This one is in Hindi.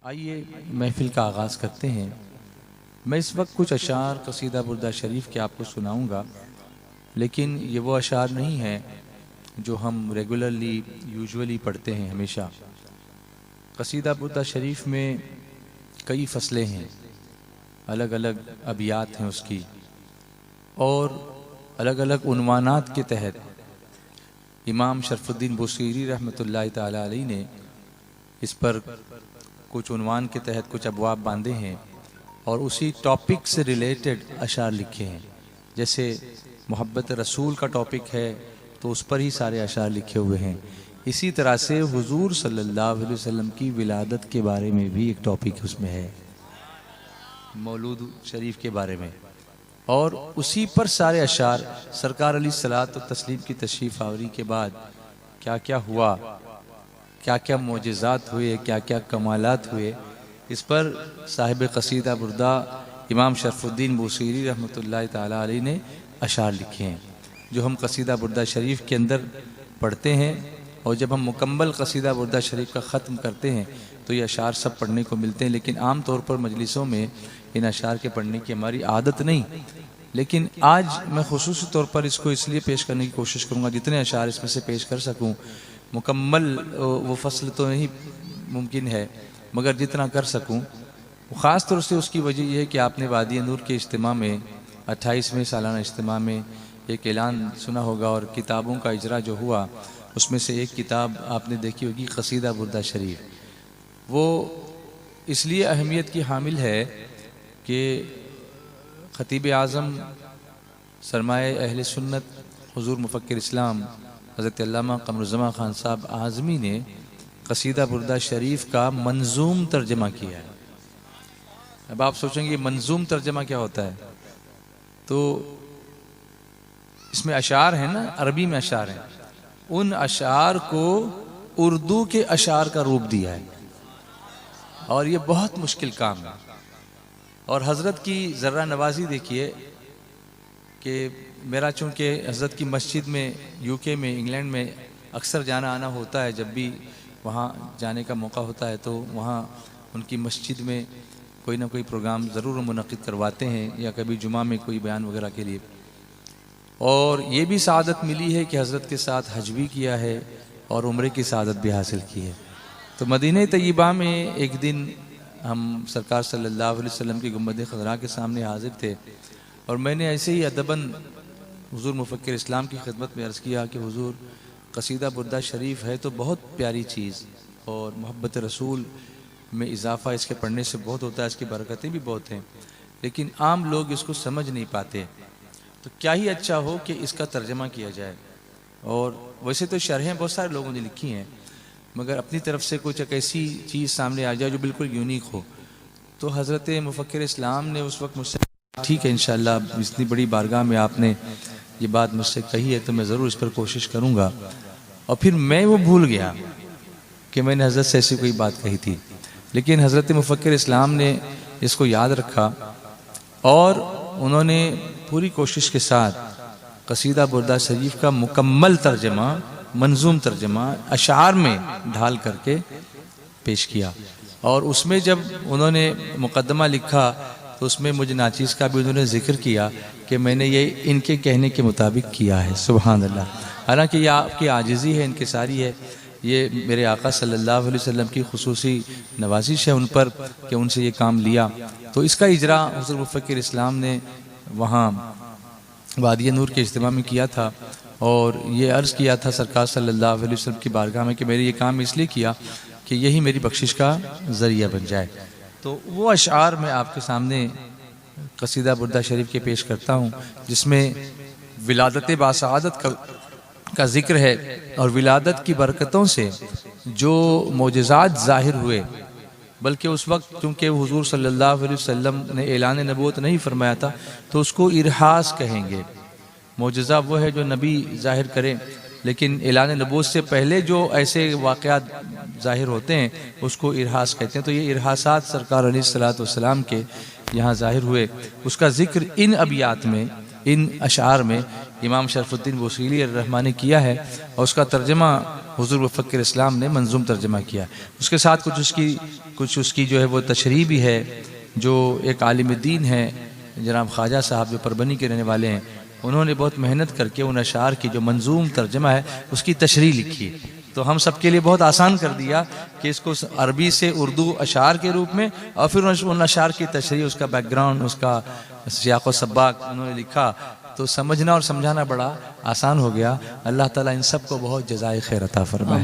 आइए महफिल का आगाज़ करते हैं। मैं इस वक्त कुछ अशार कसीदा बुर्दा शरीफ के आपको सुनाऊंगा, लेकिन ये वो अशार नहीं हैं जो हम रेगुलरली यूजुअली पढ़ते हैं हमेशा। कसीदा बुर्दा शरीफ में कई फसलें हैं, अलग अलग अबियात हैं उसकी, और अलग अलग उन्वानात के तहत इमाम शरफुद्दीन बुसीरी रहमतुल्लाह ताला अलैह ने इस पर कुछ उन्वान के तहत कुछ अबवाब बांधे हैं और उसी टॉपिक से रिलेटेड अशार लिखे हैं। जैसे मोहब्बत रसूल का टॉपिक है तो उस पर ही सारे अशार लिखे हुए हैं। इसी तरह से हुजूर सल्लल्लाहु अलैहि वसल्लम की विलादत के बारे में भी एक टॉपिक उसमें है, मौलूद शरीफ के बारे में, और उसी पर सारे अशार। सरकार अलैहिस्सलात व तस्लीम की तशरीफ़ आवरी के बाद क्या क्या हुआ, क्या क्या मोजज़ात हुए, क्या क्या कमालात हुए, इस पर साहिब कसीदा बुर्दा इमाम शरफुद्दीन बुसीरी रहमतुल्लाह ताला अलैह ने अशार लिखे हैं, जो हम कसीदा बुर्दा शरीफ के अंदर पढ़ते हैं। और जब हम मुकम्मल कसीदा बुर्दा शरीफ का ख़त्म करते हैं तो ये अशार सब पढ़ने को मिलते हैं, लेकिन आम तौर पर मजलिसों में इन अशार के पढ़ने की हमारी आदत नहीं। लेकिन आज मैं खुसूसी तौर पर इसको इसलिए पेश करने की कोशिश करूँगा, जितने अशार इसमें से पेश कर सकूँ। मुकम्मल वो फसल तो नहीं मुमकिन है, मगर जितना कर सकूं। ख़ास तौर से उसकी वजह यह है कि आपने वादी नूर के इज्तिमा में 28वें सालाना इज्तिमा में एक ऐलान सुना होगा, और किताबों का इजरा जो हुआ उसमें से एक किताब आपने देखी होगी, कसीदा बुर्दा शरीफ। वो इसलिए अहमियत की हामिल है कि ख़तीब आज़म सरमाए अहले सुन्नत हुज़ूर मुफ़क्किर इस्लाम हज़रत अल्लामा क़मरुज़्ज़मा ख़ान साहब आज़मी ने कसीदा बुर्दा शरीफ का मंजूम तर्जमा किया है। अब आप सोचेंगे मंजूम तर्जमा क्या होता है, तो इसमें अशार है ना, अरबी में अशार हैं, उन अशार को उर्दू के अशार का रूप दिया है, और ये बहुत मुश्किल काम है। और हज़रत की ज़र्रा नवाजी देखिए कि मेरा चूँकि हज़रत की मस्जिद में यूके में, इंग्लैंड में अक्सर जाना आना होता है, जब भी वहाँ जाने का मौका होता है तो वहाँ उनकी मस्जिद में कोई ना कोई प्रोग्राम ज़रूर मुनक़िद करवाते हैं, या कभी जुमा में कोई बयान वगैरह के लिए। और ये भी सआदत मिली है कि हज़रत के साथ हज भी किया है और उम्रे की सआदत भी हासिल की है। तो मदीने तय्यबा में एक दिन हम सरकार सल्लल्लाहु अलैहि वसल्लम की गुंबद खज़रा के सामने हाजिर थे, और मैंने ऐसे ही अदबन हुज़ूर मुफ़क्किर इस्लाम की खिदमत में अर्ज़ किया कि हुज़ूर, कसीदा बुर्दा शरीफ है तो बहुत प्यारी चीज़, और मोहब्बत रसूल में इजाफ़ा इसके पढ़ने से बहुत होता है, इसकी बरकतें भी बहुत हैं, लेकिन आम लोग इसको समझ नहीं पाते। तो क्या ही अच्छा हो कि इसका तर्जमा किया जाए। और वैसे तो शरहें बहुत सारे लोगों ने लिखी हैं, मगर अपनी तरफ से कुछ एक ऐसी चीज़ सामने आ जाए जो बिल्कुल यूनिक हो। तो हज़रत मुफ़क्किर इस्लाम ने उस वक्त मुझसे, ठीक है इंशाअल्लाह, इतनी बड़ी बारगाह में आपने ये बात मुझसे कही है तो मैं ज़रूर इस पर कोशिश करूँगा। और फिर मैं वो भूल गया कि मैंने हज़रत से ऐसी कोई बात कही थी, लेकिन हज़रत मुफ़क्किर इस्लाम ने इसको याद रखा और उन्होंने पूरी कोशिश के साथ कसीदा बुर्दा शरीफ का मुकम्मल तर्जमा, मंजूम तर्जमा अशार में ढाल करके पेश किया। और उसमें जब उन्होंने मुकद्दमा लिखा तो उसमें मुझे नाचीज़ का भी उन्होंने जिक्र किया कि मैंने ये इनके कहने के मुताबिक किया है। सुभान अल्लाह। हालांकि ये आपकी आजिज़ी है, इनकिसारी है, ये मेरे आका सल्लल्लाहु अलैहि वसल्लम की खुसूसी नवाजिश है उन पर कि उनसे ये काम लिया। तो इसका इजरा हुज़ूर मुफ़क्किर इस्लाम ने वहाँ वादी नूर के इज्तिमा में किया था, और ये अर्ज़ किया था सरकार सल्लल्लाहु अलैहि वसल्लम की बारगाह में कि मैंने ये काम इसलिए किया कि यही मेरी बख्शिश का ज़रिया बन जाए। तो वो अशार मैं आपके सामने कसीदा बुर्दा शरीफ के पेश करता हूँ, जिसमें विलादत बासआदत का जिक्र है, और विलादत की बरकतों से जो मोजज़ात ज़ाहिर हुए, बल्कि उस वक्त चूँकि हुज़ूर सल्लल्लाहु अलैहि वसल्लम ने ऐलान नबूवत नहीं फरमाया था तो उसको इरहास कहेंगे। मोजज़ा वो है जो नबी ज़ाहिर करे, लेकिन ऐलान नबूवत से पहले जो ऐसे वाक़यात ज़ाहिर होते हैं उसको इरहास कहते हैं। तो ये इरहासात सरकार अलैहिस्सलातु वस्सलाम के यहाँ ज़ाहिर हुए, उसका ज़िक्र इन अबियात में, इन अशार में इमाम शरफुद्दीन बुसीरी रहमानी किया है और उसका तर्जमा हुजूर मुफक्किर इस्लाम ने मंजूम तर्जमा किया। उसके साथ कुछ उसकी जो है वो तशरीह भी है। जो एक आलिम दीन है जनाब ख्वाजा साहब जो परबनी के रहने वाले हैं, उन्होंने बहुत मेहनत करके उन अशार की जो मंजूम तर्जमा है उसकी तशरीह लिखी। तो हम सब के लिए बहुत आसान कर दिया कि इसको अरबी से उर्दू अशार के रूप में और फिर उन अशार की तशरीह, उसका बैकग्राउंड, उसका सियाक़ व सब्बाक उन्होंने लिखा, तो समझना और समझाना बड़ा आसान हो गया। अल्लाह ताला इन सब को बहुत जज़ाए खैर अता फरमाए।